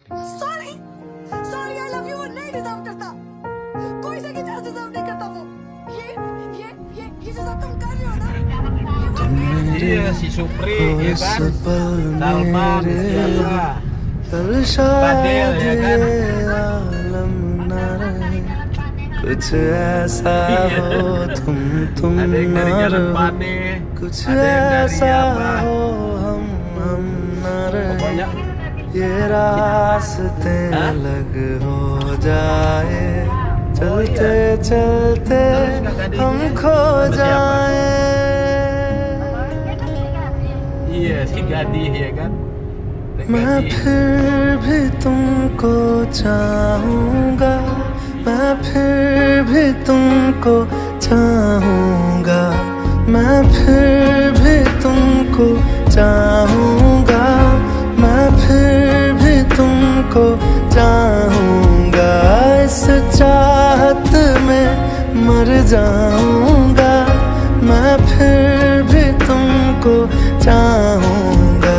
Sorry sorry, I love you वो नहीं deserve करता, कोई सेकंड चांस डिजर्व नहीं करता वो। ये जो सब तुम कर रहे हो ना, Iya si Supri ya kan, Salman siapa, Fadil ya kan. कुछ ऐसा हो तुम Ada yang न dari Jalan रहो, Pane, कुछ ada yang dari ऐसा apa, हो हम न रहे, pokoknya ये रास्ते अलग हो जाए, चलते चलते हम खो जाए। iya si Gadih ya kan. Teh मैं Gadih. फिर भी तुमको चाहूँगा, मैं फिर भी तुमको चाहूँगा, मैं फिर भी तुमको चाहूँगा, मैं फिर भी तुमको चाहूँगा, इस चाहत में मर जाऊँगा, मैं फिर भी तुमको चाहूँगा।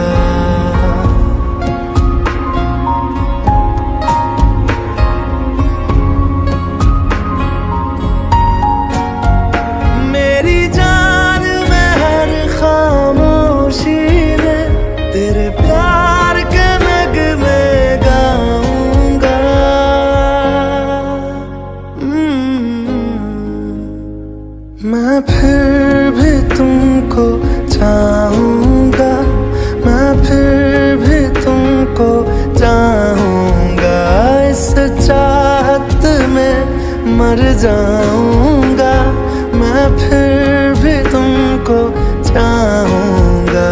मेरी जान में हर खामोशी में तेरे प्यार के नगमे गाऊंगा। मैं फिर भी तुमको चाहूँगा, मैं फिर भी तुमको चाहूँगा, इस चाहत में मर जाऊँगा, मैं फिर भी तुमको चाहूँगा।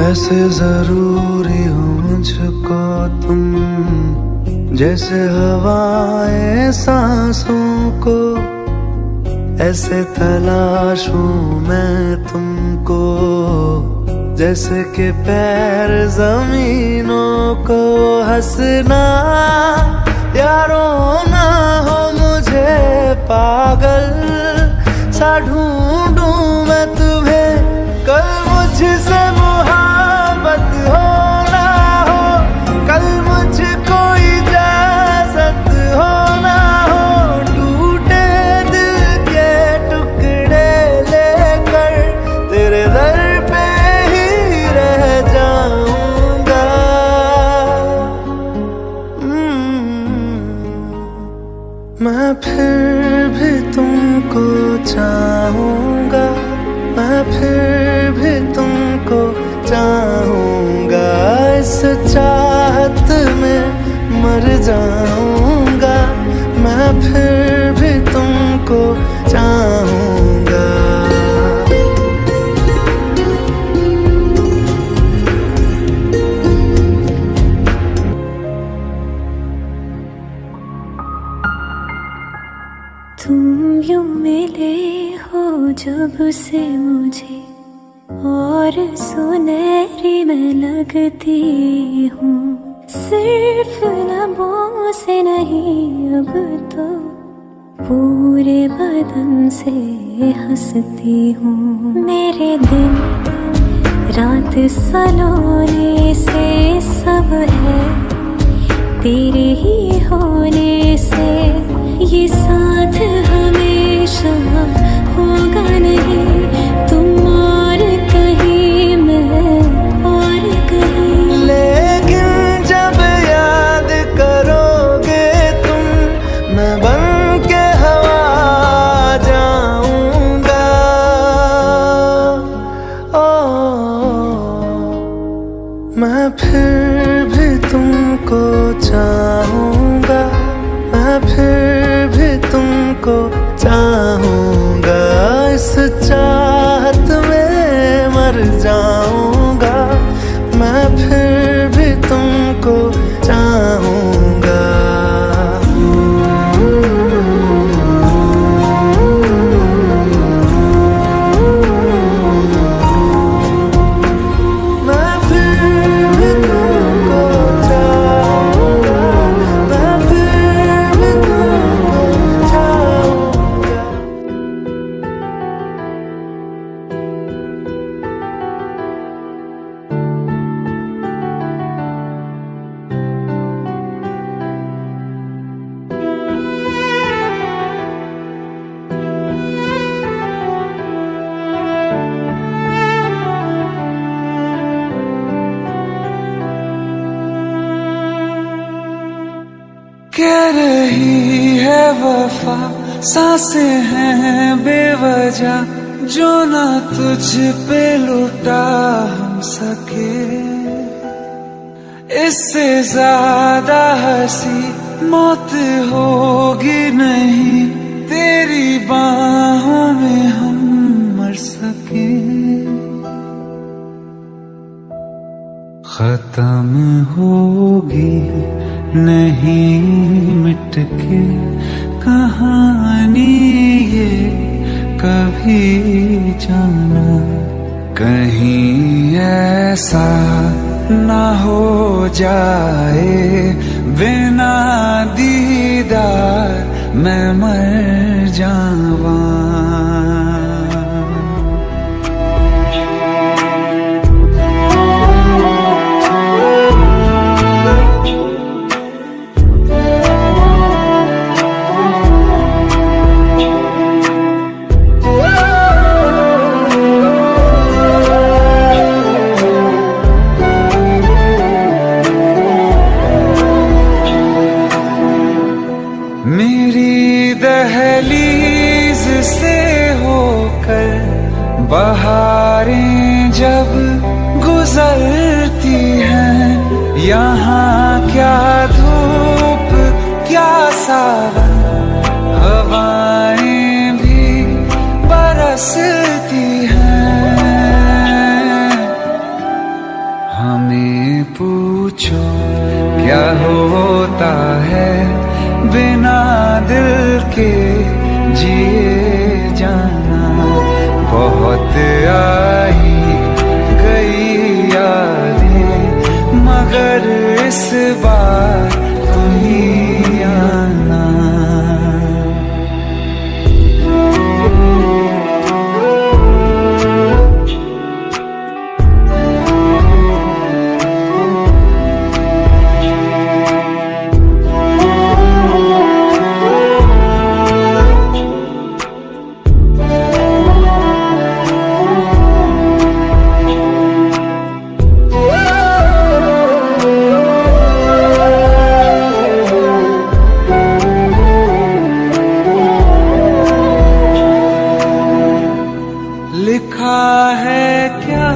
ऐसे जरूरी हो मुझको तुम, जैसे हवाएं सांसों को, ऐसे तलाशूं मैं तुमको, जैसे कि पैर जमीनों को। हंसना या रोना हो मुझे पागल सा ढूंढूं मैं तुम्हें, कल मुझसे मोहब्बत हो ना हो, कल मुझको इजाजत हो ना हो, टूटे दिल के टुकड़े लेकर तेरे दर पे ही रह जाऊंगा। मैं फिर भी तुमको चाहूँगा, मैं फिर भी तुमको चाहूँगा, इस चाहत में मर जाऊँगा, मैं फिर भी तुमको चाहूँगा। तुम यूं मिले हो जब से मुझे, और सुनहरी मैं लगती हूँ, सिर्फ लबों से नहीं अब तो पूरे बदन से हंसती हूँ। मेरे दिन रात सलोने से सब है तेरे ही होने से, ये साथ हमेशा होगा नहीं, तुम और कहीं मैं और कहीं। लेकिन जब याद करोगे तुम, मैं बन के हवा जाऊंगा। मैं फिर भी तुमको चाहूँगा, मैं फिर भी तुमको सांसें हैं बेवजह जो ना तुझ पे लुटा हम सके। इससे ज्यादा हंसी मौत होगी नहीं, तेरी बाहों में हम मर सके। खत्म होगी नहीं मिट के कहानी ये कभी जाना, कहीं ऐसा ना हो जाए बिना दीदार मैं मर जावा। मेरी दहलीज से होकर बहारें जब गुजरती हैं, यहाँ क्या धूप क्या सावन, हवाएं भी बरसती हैं। हमें पूछो क्या होता है बिना दिल के जिए जाना। बहुत आई गई यादें मगर इस बार तुम ही आना। लिखा है क्या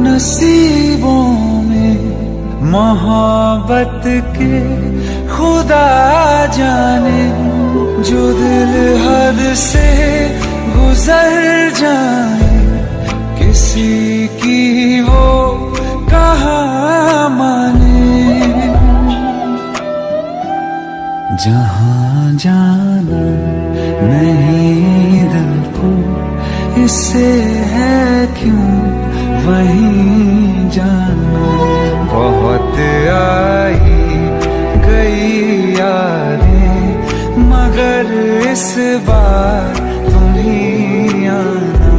नसीबों में मोहब्बत के खुदा जाने, जो दिल हद से गुजर जाए किसी की वो कहाँ माने। जहाँ जाना नहीं दिल को इससे है क्यों वहीं जाना। बहुत आई गई यादें मगर इस बार तुम ही आना।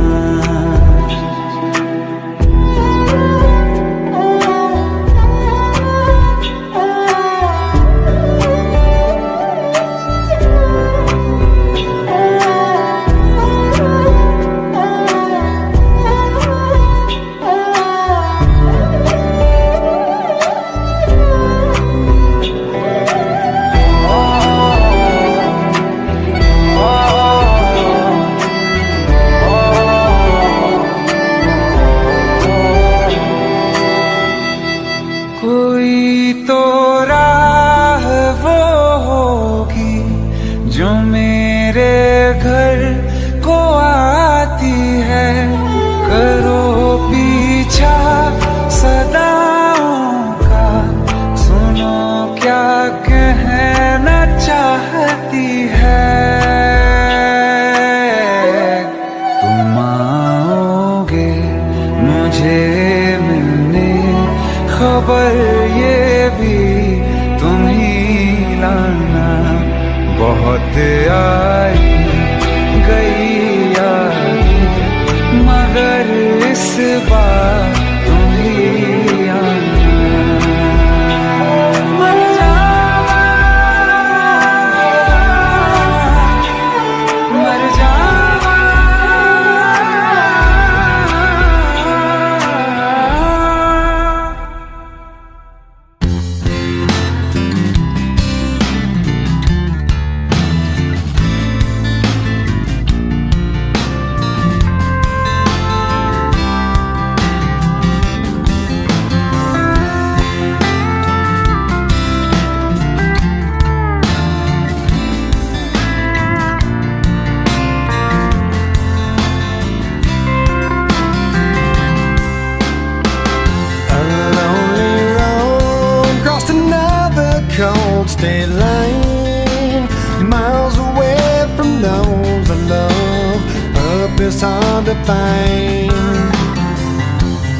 purpose hard to find.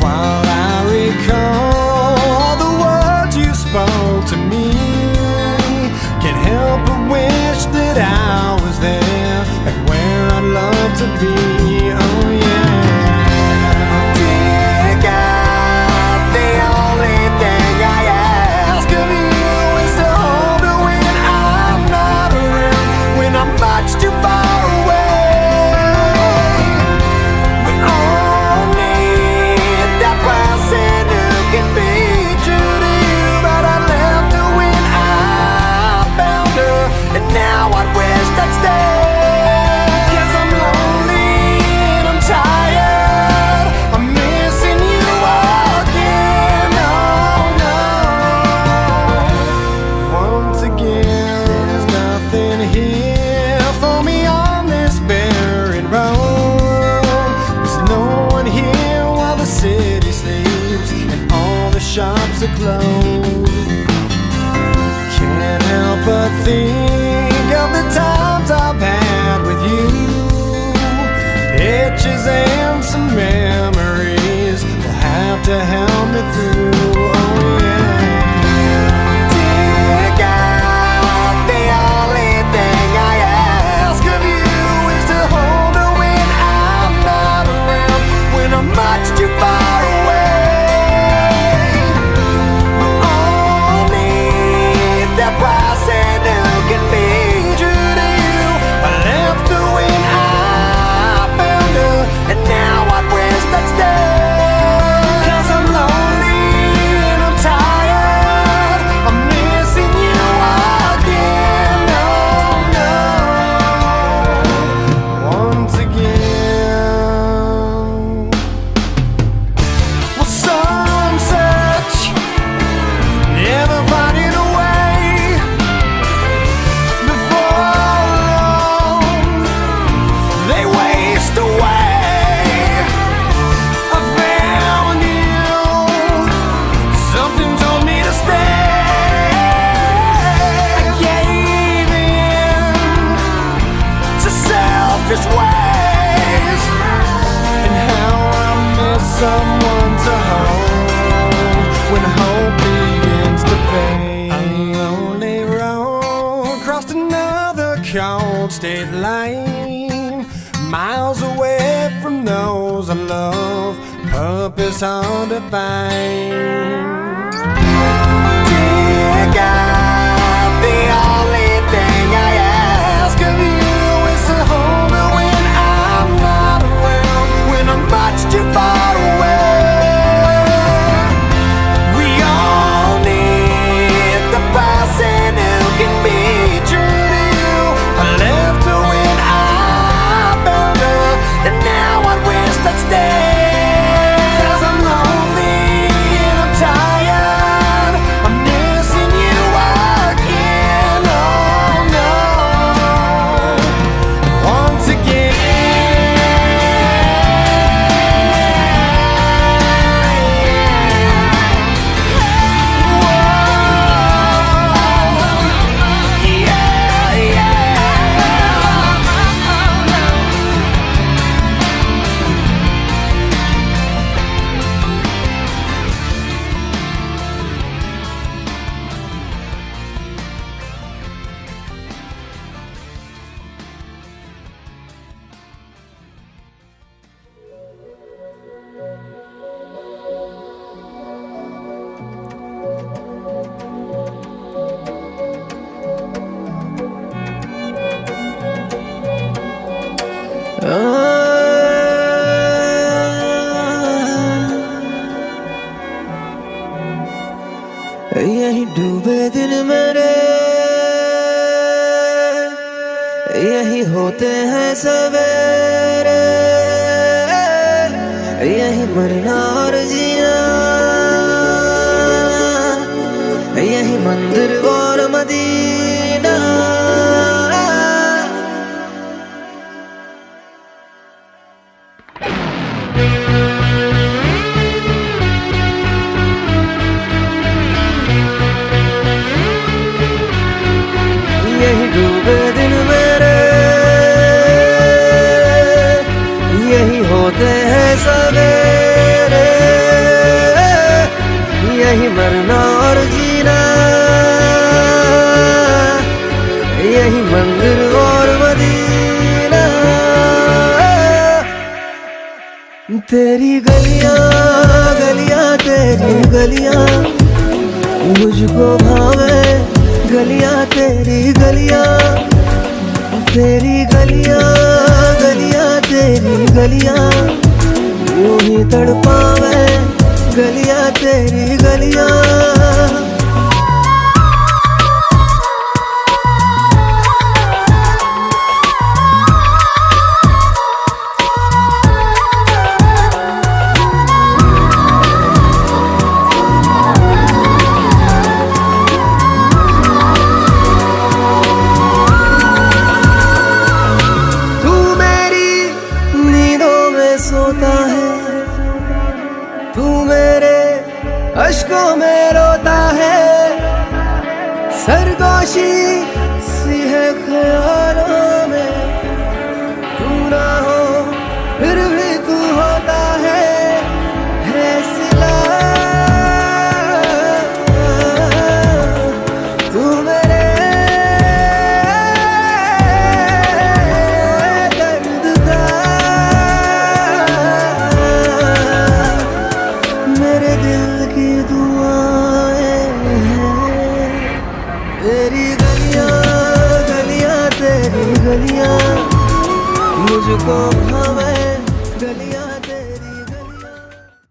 While I recall the words you spoke to me, can't help but wish that I was there, like where I'd love to be. Oh yeah. Dear God, the only thing I ask of you is to hold me when I'm not around, when I'm much too far away. We all need that person who can be true to you, but I left her when I found her, and now I wish I'd stay. 'Cause I'm lonely and I'm tired, I'm missing you again. Oh no. Once again, there's nothing here for me on this barren road. There's no one here while the city sleeps and all the shops are closed. Can't help but think of the times I've had with you, pictures and some memories will have to help me through. Oh yeah. Dear God, the only thing I ask of you is to hold her when I'm not around, when I'm much too far away. We all need that person who can be true to you. I left her when I found her, and now I wish I'd stay. 'Cause I'm lonely and I'm tired, I'm missing you again. Oh no. Once again. Well, some search, never finding a way. Before long, they waste away. I found you, something told me to stay. I gave in to selfish ways, and how I miss someone to hold when hope begins to fade. A lonely road crossed another cold state line, miles away from those I love, purpose hard to find. Dear God, the only thing I ask of you is to hold me when I'm not around, when I'm much too far away. We all need the person who can be true to you. I left her when I found her, and now I wish I'd stay. 'Cause I'm lonely and I'm tired, I'm missing you again. Oh no. Once again. यही डूबे दिन मेरे, यही होते हैं सवेरे, यही मरना और जीना, यही मंदिर और मदीना। यही डूबे दिन मेरे, तेरी गलियां गलियां तेरी गलियां मुझको भावे, गलियां तेरी गलियां, तेरी गलियां गलियां तेरी गलियां यूं ही तड़पावे, गलियां तेरी गलियां। सोता है तू मेरे अश्कों में रोता है, सरगोशी सी है ख्यालों में, तू ना हो फिर भी तू होता है सिला, तू मेरे दर्द का, मेरे दिल की दुआएं हैं, तेरी गलियां गलियां तेरी गलियां मुझको